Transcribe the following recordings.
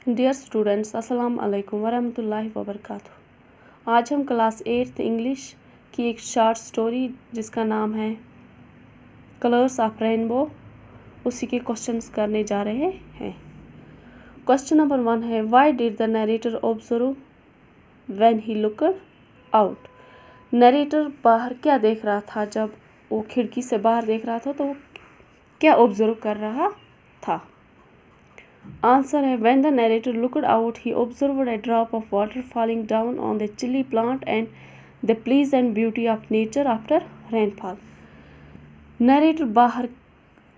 Dear students, अस्सलाम वालेकुम वरहमतुल्लाहि वबरकातुहू। आज हम क्लास 8th इंग्लिश की एक शॉर्ट स्टोरी जिसका नाम है कलर्स ऑफ रेनबो, उसी के क्वेश्चंस करने जा रहे हैं। क्वेश्चन नंबर 1 है, why did the narrator observe when he looked out. Narrator बाहर क्या देख रहा था? जब वो खिड़की से बाहर देख रहा था तो वो क्या ऑब्जर्व कर रहा था? आंसर है, when the narrator looked out he observed a drop of water falling down on the chilly plant and the pleasant beauty of nature after rainfall। Narrator बाहर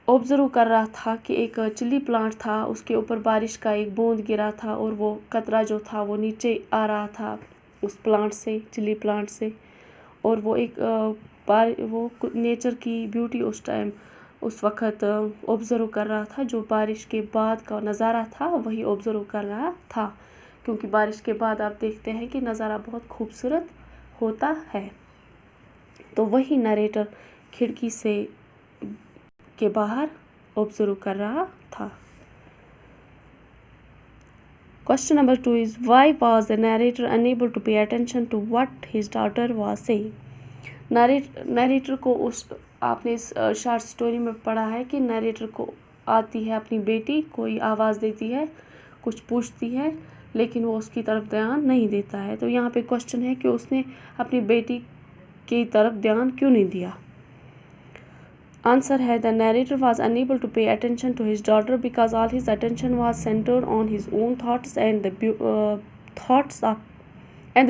ऑब्जर्व कर रहा था कि एक चिली प्लांट था, उसके ऊपर बारिश का एक बूंद गिरा था और वो कतरा जो था वो नीचे आ रहा था उस प्लांट से, चिली प्लांट से, और वो एक वो नेचर की ब्यूटी उस वक़्त ऑब्ज़र्व कर रहा था। जो बारिश के बाद का नज़ारा था वही ऑब्ज़र्व कर रहा था, क्योंकि बारिश के बाद आप देखते हैं कि नज़ारा बहुत खूबसूरत होता है। तो वही नरेटर खिड़की से के बाहर ऑब्ज़र्व कर रहा था। Question number 2 is, why was the narrator unable to pay attention to what his daughter was saying. Narrator को उस आपने इस शॉर्ट स्टोरी में पढ़ा है कि नरेटर को आती है अपनी बेटी, कोई आवाज़ देती है, कुछ पूछती है, लेकिन वो उसकी तरफ ध्यान नहीं देता है। तो यहाँ पे क्वेश्चन है कि उसने अपनी बेटी की तरफ ध्यान क्यों नहीं दिया। आंसर है, the narrator was unable to pay attention to his daughter because all his attention was centred on his own thoughts and the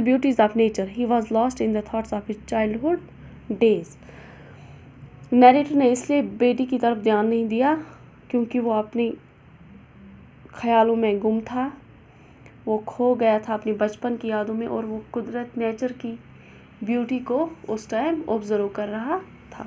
beauties of nature. He was lost in the thoughts of his childhood days. Narrator ने इसलिए बेटी की तरफ ध्यान नहीं दिया क्योंकि वो अपने ख्यालों में गुम था, वो खो गया था अपनी बचपन की यादों में, और वो कुदरत नेचर की ब्यूटी को उस टाइम ऑब्जर्व कर रहा था।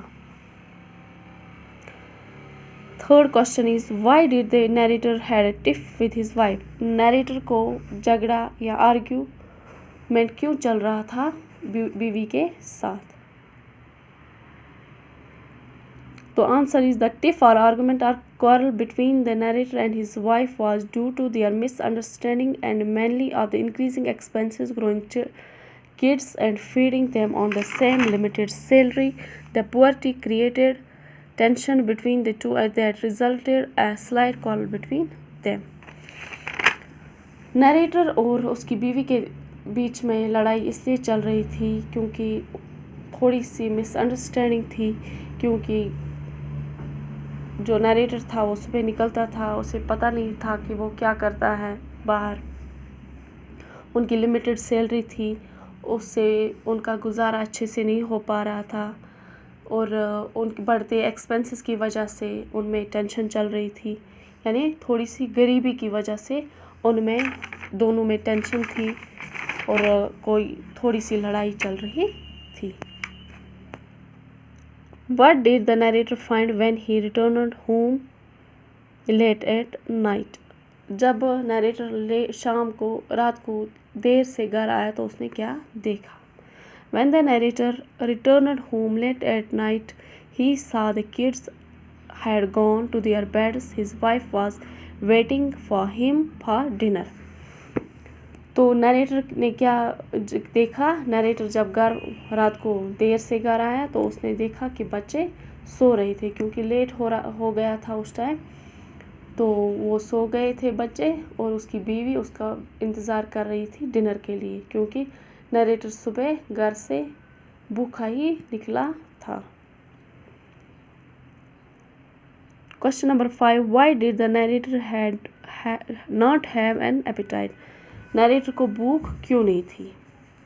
Third question is, why did the narrator had a tiff with his wife. Narrator को झगड़ा या आर्ग्यूमेंट क्यों चल रहा था बीवी के साथ। तो answer is, the tiff or argument or quarrel between the narrator and his wife was due to their misunderstanding and mainly of the increasing expenses, growing kids and feeding them on the same limited salary. The poverty created tension between the two and that resulted a slight quarrel between them। Narrator और उसकी बीवी के बीच में लड़ाई इसलिए चल रही थी क्योंकि थोड़ी सी मिसअंडरस्टैंडिंग थी, क्योंकि जो नरेटर था वो सुबह निकलता था, उसे पता नहीं था कि वो क्या करता है बाहर। उनकी लिमिटेड सैलरी थी, उससे उनका गुजारा अच्छे से नहीं हो पा रहा था, और उनके बढ़ते एक्सपेंसेस की वजह से उनमें टेंशन चल रही थी, यानी थोड़ी सी गरीबी की वजह से उनमें दोनों में टेंशन थी और कोई थोड़ी सी लड़ाई चल रही थी। What did the narrator find when he returned home late at night? जब नरेटर शाम को रात को देर से घर आया तो उसने क्या देखा? When the narrator returned home late at night, he saw the kids had gone to their beds. His wife was waiting for him for dinner. तो नरेटर ने क्या देखा? नरेटर जब रात को देर से घर आया तो उसने देखा कि बच्चे सो रहे थे, क्योंकि लेट हो गया था उस टाइम, तो वो सो गए थे बच्चे, और उसकी बीवी उसका इंतज़ार कर रही थी डिनर के लिए, क्योंकि नरेटर सुबह घर से भूखा ही निकला था। Question number 5, why did the narrator not have an appetite. Narrator को भूख क्यों नहीं थी?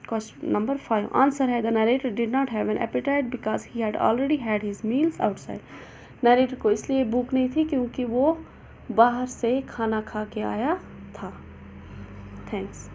क्वेश्चन नंबर 5, आंसर है, the narrator did not have an appetite because he had already had his meals outside. Narrator को इसलिए भूख नहीं थी क्योंकि वो बाहर से खाना खा के आया था। थैंक्स।